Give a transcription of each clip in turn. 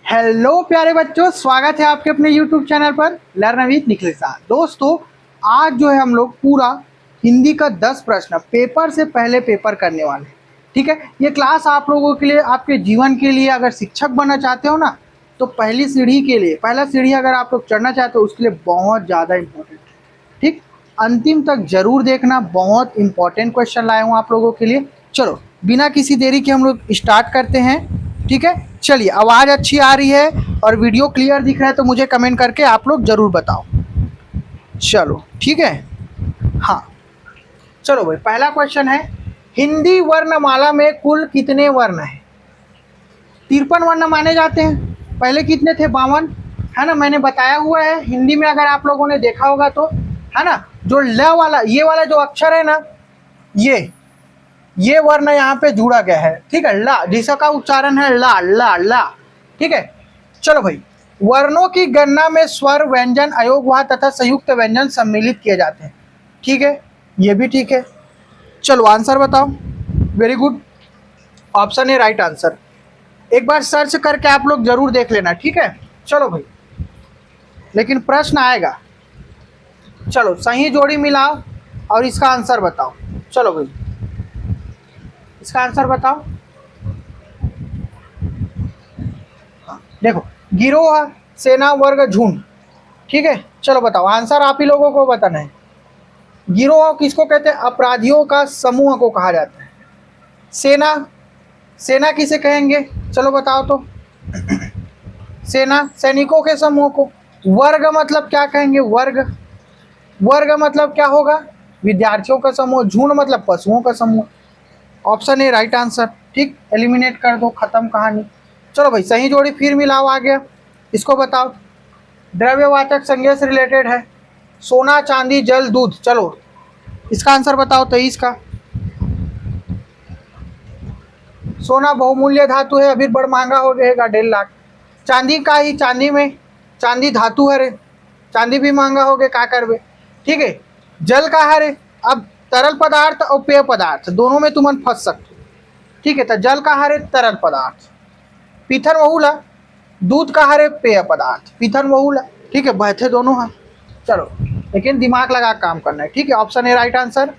Hello प्यारे बच्चों, स्वागत है आपके अपने YouTube चैनल पर लर्न विद निखिल सर। दोस्तों, आज जो है हम लोग पूरा हिंदी का 10 प्रश्न पेपर से पहले पेपर करने वाले हैं। ठीक है, ये क्लास आप लोगों के लिए, आपके जीवन के लिए, अगर शिक्षक बनना चाहते हो ना, तो पहली सीढ़ी के लिए, पहला सीढ़ी अगर आप लोग चढ़ना चाहते हो उसके लिए बहुत ज़्यादा इम्पोर्टेंट है। ठीक, अंतिम तक जरूर देखना, बहुत इंपॉर्टेंट क्वेश्चन लाया हूँ आप लोगों के लिए। चलो बिना किसी देरी के हम लोग स्टार्ट करते हैं। ठीक है, चलिए, आवाज़ अच्छी आ रही है और वीडियो क्लियर दिख रहा है तो मुझे कमेंट करके आप लोग ज़रूर बताओ। चलो ठीक है, हाँ चलो भाई, पहला क्वेश्चन है, हिंदी वर्णमाला में कुल कितने वर्ण हैं? 53 वर्ण माने जाते हैं। पहले कितने थे? 52, है ना। मैंने बताया हुआ है, हिंदी में अगर आप लोगों ने देखा होगा तो, है ना, जो ल वाला, ये वाला जो अक्षर है ना, ये वर्ण यहाँ पे जुड़ा गया है। ठीक है, ला, जिसका उच्चारण है ला ला ला। ठीक है, चलो भाई, वर्णों की गणना में स्वर, व्यंजन, अयोगवाह तथा संयुक्त व्यंजन सम्मिलित किए जाते हैं। ठीक है, ये भी ठीक है। चलो आंसर बताओ। Very good, option A right answer. एक बार सर्च करके आप लोग जरूर देख लेना। ठीक है, चलो भाई, लेकिन प्रश्न आएगा। चलो सही जोड़ी मिलाओ और इसका आंसर बताओ। चलो भाई, इसका आंसर बताओ। देखो, गिरोह, सेना, वर्ग, झुंड। ठीक है, चलो बताओ, आंसर आप ही लोगों को बताना है। गिरोह किसको कहते हैं? अपराधियों का समूह को कहा जाता है। सेना, सेना किसे कहेंगे? चलो बताओ तो। सेना, सैनिकों के समूह को। वर्ग मतलब क्या कहेंगे? वर्ग, वर्ग मतलब क्या होगा? विद्यार्थियों का समूह। झुंड मतलब पशुओं का समूह। Option A right answer. ठीक, एलिमिनेट कर दो, खत्म कहानी। चलो भाई, सही जोड़ी फिर मिलाओ, आ गया। इसको बताओ। द्रव्यवाचक संज्ञा से रिलेटेड है। सोना, चांदी, जल, दूध। चलो इसका आंसर बताओ, 23 का। सोना बहुमूल्य धातु है, अभी बड़ महंगा हो जाएगा, 1.5 लाख। चांदी का ही, चांदी में, चांदी धातु है रे, चांदी भी महंगा हो गया, का करबे। ठीक है, जल का है रे। अब तरल पदार्थ और पेय पदार्थ दोनों में तुम फंस सकते हो। ठीक है, तो जल का है रे तरल पदार्थ, पीथन बहुला। दूध का है रे पेय पदार्थ, पीथन बहुला। ठीक है, बहते दोनों हैं। चलो, लेकिन दिमाग लगा काम करना है। ठीक है, ऑप्शन ए राइट आंसर।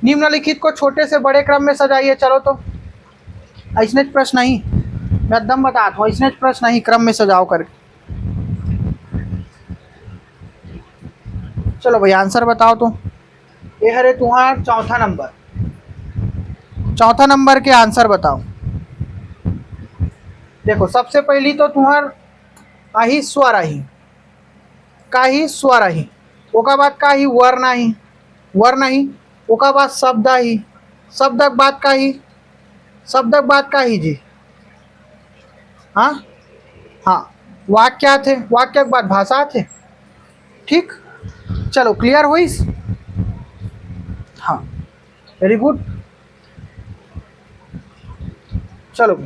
निम्नलिखित को छोटे से बड़े क्रम में सजाइए। चलो तो, ऐसने प्रश्न नहीं, मैं एकदम बताता हूँ, ऐसने प्रश्न नहीं, क्रम में सजाओ करके। चलो भाई, आंसर बताओ तो। ये हरे तुम्हारा चौथा नंबर, चौथा नंबर के आंसर बताओ। देखो, सबसे पहली तो तुम्हार आही स्वर आही, का ही स्वर आही, ओका बाद का ही वर्ण आही, वर्ण आही, ओका बाद शब्द आही, शब्दक बाद का ही, शब्दक बाद का ही जी। हाँ हाँ, वाक्य थे, वाक्य के बाद भाषा थे। ठीक, चलो क्लियर हुई। हाँ, वेरी गुड। चलो,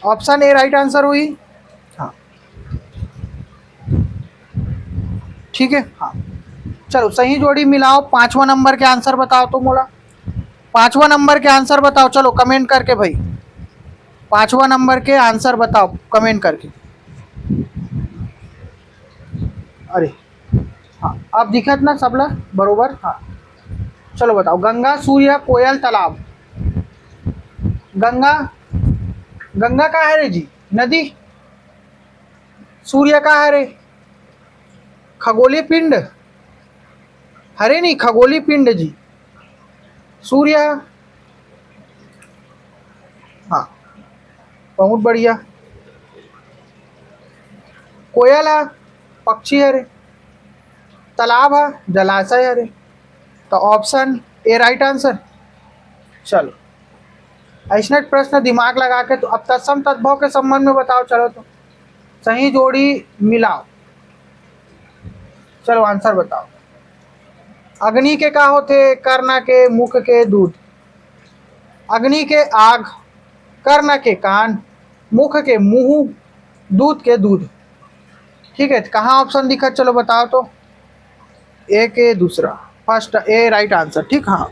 ऑप्शन ए राइट आंसर हुई। हाँ ठीक है, हाँ चलो, सही जोड़ी मिलाओ। 5वां नंबर के आंसर बताओ तो मोला, 5वां नंबर के आंसर बताओ। चलो कमेंट करके भाई, 5वां नंबर के आंसर बताओ कमेंट करके। अरे हाँ, अब दिखत ना सबला बरोबर। हाँ, चलो बताओ। गंगा, सूर्य, कोयल, तालाब। गंगा, गंगा का है रे जी? नदी। सूर्य का है रे? खगोलीय पिंड। हरे नहीं, खगोलीय पिंड जी, सूर्य। हाँ, बहुत बढ़िया। कोयल है, पक्षी है रे। तालाब है, जलाशय है रे। तो ऑप्शन ए राइट आंसर। चलो, ऐसा प्रश्न दिमाग लगा के, तो अब तत्सम तद्भव के संबंध में बताओ। चलो तो, सही जोड़ी मिलाओ। चलो आंसर बताओ। अग्नि के का होते? कर्ण के, मुख के, दूध। अग्नि के आग, कर्ण के कान, मुख के मुंह, दूध के दूध। ठीक है, कहाँ ऑप्शन दिखा? चलो बताओ तो। ए के दूसरा, फर्स्ट ए राइट आंसर। ठीक, हाँ,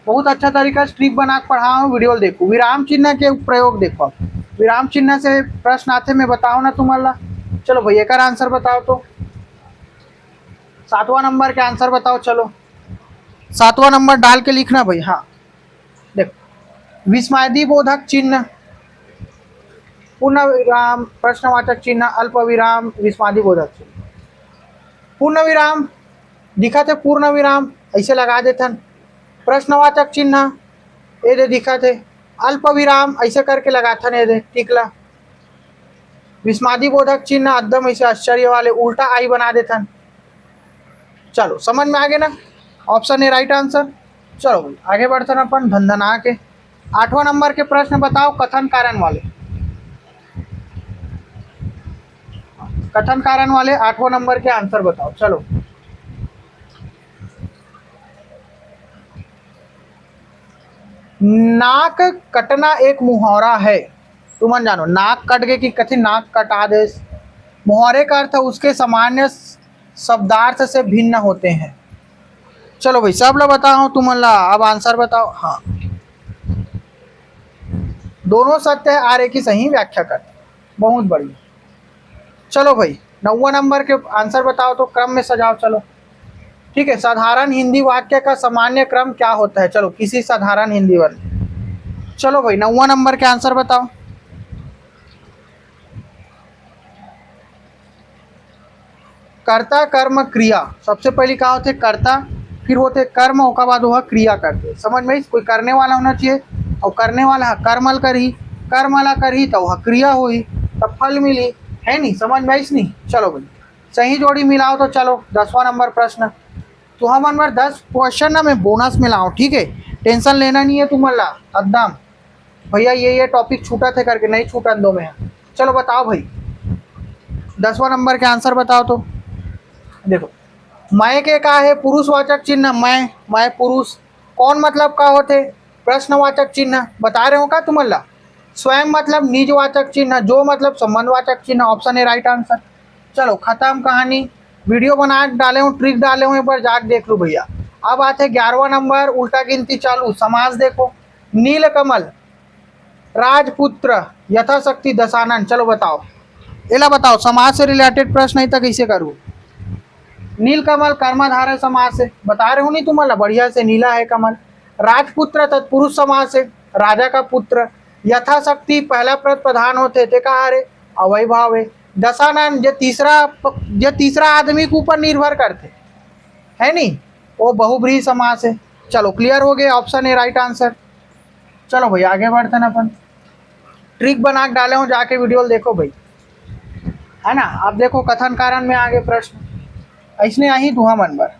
बहुत अच्छा तरीका से ट्रिक बना के पढ़ा हूँ, वीडियो देखो। विराम चिन्ह के प्रयोग देखो। विराम चिन्ह से प्रश्न आते मैं बताओ ना तुम्हारा। चलो भाई एक आंसर बताओ तो। 7वां नंबर के आंसर बताओ। चलो 7वां नंबर डाल के लिखना भाई। हाँ देखो, विस्मयादि बोधक चिन्ह, पूर्ण विराम, प्रश्नवाचक चिन्ह, अल्प विराम, विस्मयादि बोधक चिन्ह। पूर्ण विराम दिखा थे, पूर्ण विराम ऐसे लगा देथन। प्रश्नवाचक चिन्ह ये दे दिखा थे, अल्प विराम ऐसे करके लगाथन ये दे टिकला। विस्मयादि बोधक चिन्ह एकदम ऐसे आश्चर्य वाले उल्टा आई बना देथन। चलो समझ में आ गए ना, ऑप्शन ए राइट आंसर। चलो भाई आगे बढ़ते हैं अपन धंधना के। 8वां नंबर के प्रश्न बताओ कथन कारण वाले। कथन कारण वाले 8वां नंबर के आंसर बताओ। चलो नाक कटना एक मुहावरा है, तुम जानो नाक कट गए कि कथी नाक कटा दे। मुहावरे का अर्थ उसके सामान्य शब्दार्थ से भिन्न होते हैं। चलो भाई सब लोग बताओ तुम ला, अब आंसर बताओ। हाँ दोनों सत्य है, आर्य की सही व्याख्या कर, बहुत बढ़िया। चलो भाई 9वां नंबर के आंसर बताओ तो क्रम में सजाओ। चलो ठीक है, साधारण हिंदी वाक्य का सामान्य क्रम क्या होता है। चलो किसी साधारण हिंदी वाले। चलो भाई 9वां नंबर के आंसर बताओ। कर्ता कर्म क्रिया, सबसे पहले क्या होते कर्ता, फिर होते कर्म, उसके बाद वह क्रिया करते। समझ में, कोई करने वाला होना चाहिए और करने वाला कर्मल करी, कर्मला करी तो वह क्रिया हुई, तब फल मिली, है नहीं। समझ में आई नहीं। चलो भाई सही जोड़ी मिलाओ तो। चलो 10वां नंबर प्रश्न, तो हम नंबर 10 क्वेश्चन ना मैं बोनस में लाऊँ, ठीक है, टेंशन लेना नहीं है तुम्हारा एकदम। भैया ये टॉपिक छूटा थे करके नहीं छूटन दो में। चलो बताओ भाई 10वां नंबर के आंसर बताओ तो। देखो मैं के का है पुरुषवाचक चिन्ह, मैं पुरुष, कौन मतलब का होते प्रश्नवाचक चिन्ह, बता रहे हो का तुम्हारा। स्वयं मतलब निजवाचक चिन्ह, जो मतलब संबंधवाचक चिन्ह, ऑप्शन ए राइट आंसर। चलो खत्म कहानी, वीडियो बना डाले हूँ, ट्रिक डाले हूँ, एक बार जाके देख लो भैया। अब आते 11वां नंबर, उल्टा गिनती चालू, समास देखो। नीलकमल, राजपुत्र, यथाशक्ति, दशानन। चलो बताओ, एला बताओ समाज से रिलेटेड प्रश्न नहीं था कैसे करूँ। नीलकमल कर्मधारय समास है, बता रहे हो नहीं तुम्हारा बढ़िया से, नीला है कमल। राजपुत्र तत्पुरुष समास है, राजा का पुत्र। यथाशक्ति पहला प्रत प्रधान होते थे कहा रे, अवैभाव है। दशानन जो तीसरा आदमी के ऊपर निर्भर करते है नहीं, वो बहुब्रीहि समास है। चलो क्लियर हो गया, ऑप्शन ए राइट आंसर। चलो भाई आगे बढ़ते ना अपन, ट्रिक बना के डाले हूँ, जाके वीडियो देखो भाई, है ना। अब देखो कथन कारण में आगे प्रश्न ऐसने आई दुहा नंबर।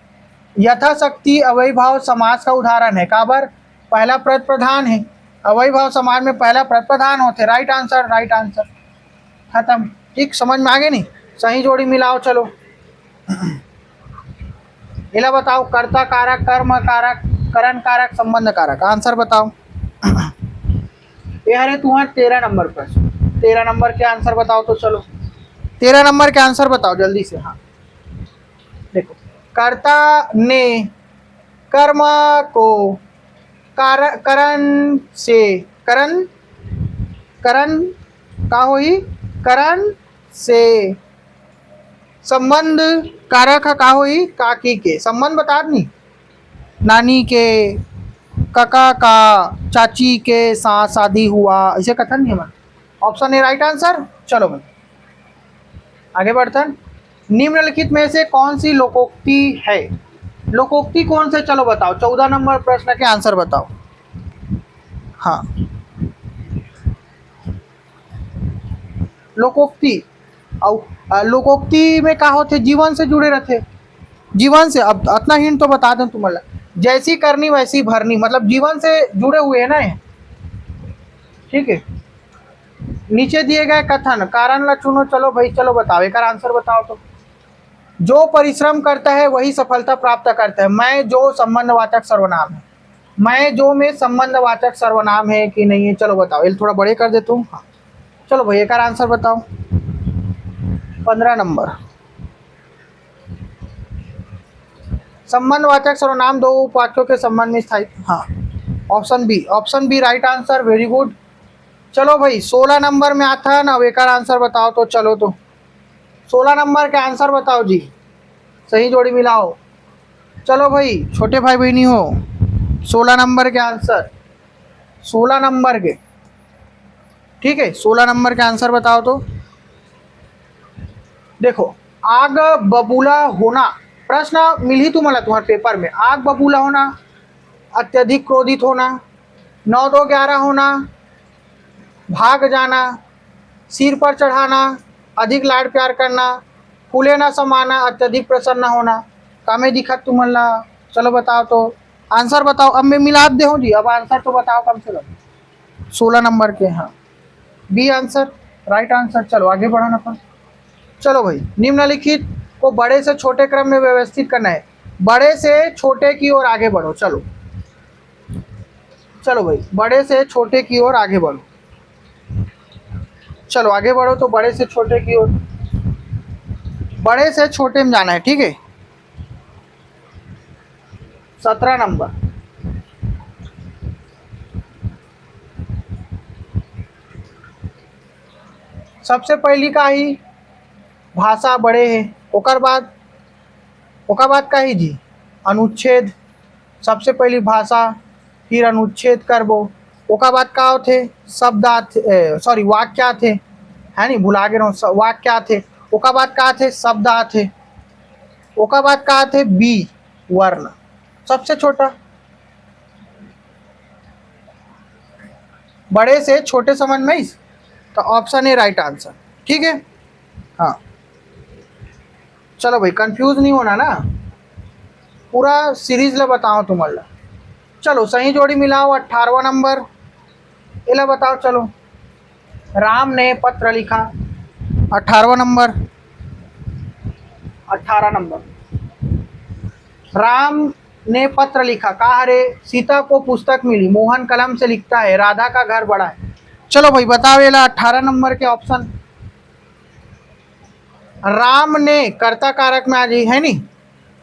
यथाशक्ति अवैभाव समास का उदाहरण है, काबर पहला प्रत प्रधान है, अवैभाव समास में पहला प्रत प्रधान होते। राइट आंसर, राइट आंसर, खत्म। ठीक समझ में आ गए नहीं, सही जोड़ी मिलाओ। चलो इला बताओ कर्ता कारक, कर्म कारक, करण कारक, संबंध कारक, आंसर बताओ। ये है तुम्हारा 13 नंबर प्रश्न, 13 नंबर के आंसर बताओ तो। चलो 13 नंबर के आंसर बताओ जल्दी से। हाँ देखो, कर्ता ने कर्म को करण से, करण करण का हुई, करण से संबंध कारक का हुई, काकी के संबंध बता नहीं, नानी के, काका का, चाची के साथ शादी हुआ, ऐसे कथन नहीं है। Option A right answer. चलो भाई आगे बढ़ते हैं। निम्नलिखित में से कौन सी लोकोक्ति है, लोकोक्ति कौन से, चलो बताओ। 14 नंबर प्रश्न के आंसर बताओ। हाँ लोकोक्ति, और लोकोक्ति में क्या होते, जीवन से जुड़े रहते, जीवन से। अब इतना हिंट तो बता दें तुम्हारा, जैसी करनी वैसी भरनी, मतलब जीवन से जुड़े हुए है ना ये, ठीक है। नीचे दिए गए कथन कारण ला चुनो। चलो भाई चलो बताओ, एक आंसर बताओ तो। जो परिश्रम करता है वही सफलता प्राप्त करता है। मैं जो संबंधवाचक सर्वनाम है, मैं जो में संबंधवाचक सर्वनाम है कि नहीं है, चलो बताओ। ये थोड़ा बड़े कर देता हूँ। हाँ चलो भाई एक आंसर बताओ। 15 नंबर, संबंधवाचक सर्वनाम दो उपवाक्यों के संबंध में स्थायी। हाँ option B, option B right answer, very good. चलो भाई 16 नंबर में आता है ना, अब एक आंसर बताओ तो। चलो तो 16 नंबर के आंसर बताओ जी, सही जोड़ी मिलाओ। चलो भाई छोटे भाई बहनी हो, 16 नंबर के आंसर, 16 नंबर के, ठीक है 16 नंबर के आंसर बताओ तो। देखो, आग बबूला होना, प्रश्न मिल ही तुम्हाला तुम्हारे पेपर में। आग बबूला होना, अत्यधिक क्रोधित होना, 9-2-11 होना, भाग जाना, सिर पर चढ़ाना, अधिक लाड प्यार करना, फूले ना समाना, अत्यधिक प्रसन्न होना। कामे दिखत तुम्हाला। चलो बताओ तो, आंसर बताओ। अब मैं मिला दे हूँ जी, अब आंसर तो बताओ कम से कम। 16 नंबर के, हाँ बी आंसर, राइट आंसर। चलो आगे बढ़ाना अपन। चलो भाई, निम्नलिखित को बड़े से छोटे क्रम में व्यवस्थित करना है। बड़े से छोटे की ओर आगे बढ़ो। चलो चलो भाई, बड़े से छोटे की ओर आगे बढ़ो। चलो आगे बढ़ो तो बड़े से छोटे की ओर, बड़े से छोटे में जाना है, ठीक है। 17 नंबर, सबसे पहली का ही भाषा बड़े है, ओकर बाद का ही जी अनुच्छेद। सबसे पहली भाषा, फिर अनुच्छेद करबो, ओकर बाद का होते शब्द आते, सॉरी वाक्य आते, है नहीं भुला गए रहो, वाक्य आते। ओकर बाद का आते शब्द आते, ओकर बाद का आते बी वर्ण, सबसे छोटा। बड़े से छोटे समझ में इस तो ऑप्शन ए राइट आंसर, ठीक है। हाँ चलो भाई, कंफ्यूज नहीं होना ना, पूरा सीरीज ला बताओ तुम्हारा। चलो सही जोड़ी मिलाओ, 18वां नंबर इला बताओ। चलो, राम ने पत्र लिखा, 18वां नंबर, 18 नंबर, राम ने पत्र लिखा, कहा रे सीता को पुस्तक मिली, मोहन कलम से लिखता है, राधा का घर बड़ा है। चलो भाई बताओ ये 18 नंबर के ऑप्शन। राम ने कर्ता कारक में आ जाए, है नहीं।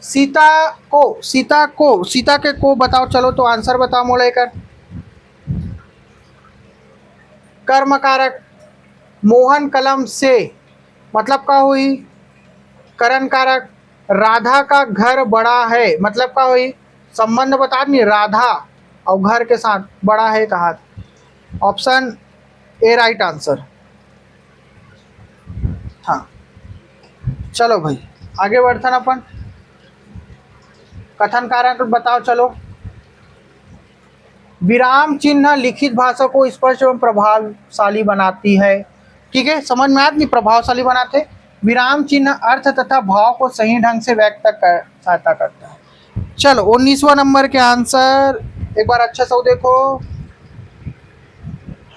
सीता के को बताओ। चलो तो आंसर बताओ मोला कर। कर्म कारक, मोहन कलम से मतलब का हुई करण कारक, राधा का घर बड़ा है मतलब का हुई संबंध बता नहीं, राधा और घर के साथ बड़ा है कहा। Option A right answer. हाँ चलो भाई आगे बढ़ते ना अपन। कथन कारक बताओ। चलो, विराम चिन्ह लिखित भाषा को स्पष्ट एवं प्रभावशाली बनाती है, ठीक है। समझ में आती नहीं, प्रभावशाली बनाते। विराम चिन्ह अर्थ तथा भाव को सही ढंग से व्यक्त कर सहायता करता है। चलो 19वां नंबर के आंसर एक बार अच्छा से देखो।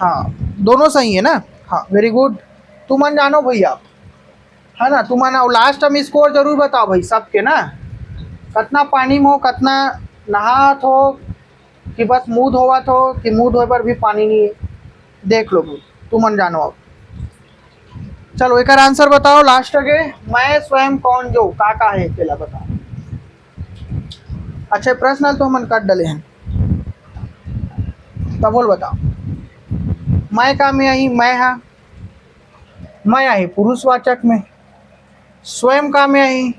हाँ दोनों सही है ना, हाँ वेरी गुड। तुम जानो भैया, है ना। तुम ना लास्ट में स्कोर जरूर बताओ भाई सबके ना, कितना पानी में हो, कितना नहात हो, कि बस मुँह धोवत हो, कि मुँह धोए पर भी पानी नहीं है, देख लो भाई तुम जानो। अब चलो एक आंसर बताओ लास्ट के। मैं स्वयं कौन जो का है पहला बताओ। अच्छा प्रश्न तो मन काट डले हैं, तब बोल बताओ। मैं का में आई, मैं हाँ, मैं आई पुरुषवाचक में। स्वयं का में आई,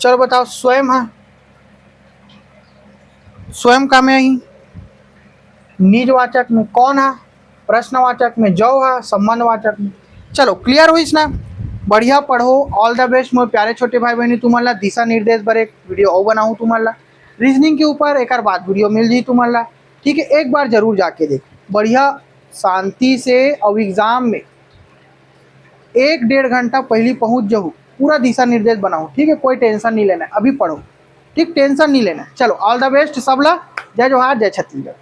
चलो बताओ स्वयं हाँ, स्वयं का में आई निजवाचक में। कौन है प्रश्नवाचक में। जो है संबंधवाचक में। चलो क्लियर हुई ना, बढ़िया पढ़ो। ऑल द बेस्ट मोर प्यारे छोटे भाई बहनी। तुम्हारा दिशा निर्देश पर एक वीडियो और बनाऊँ तुम्हारा रीजनिंग के ऊपर, एक बाद वीडियो मिल जी तुम्हारा, ठीक है। एक बार जरूर जाके देख, बढ़िया शांति से। और एग्ज़ाम में 1-1.5 घंटा पहले पहुंच जाऊँ, पूरा दिशा निर्देश बनाऊँ, ठीक है। कोई टेंशन नहीं लेना है, अभी पढ़ो, ठीक, टेंशन नहीं लेना। चलो ऑल द बेस्ट सबला। जय जोहार, जय छत्तीसगढ़।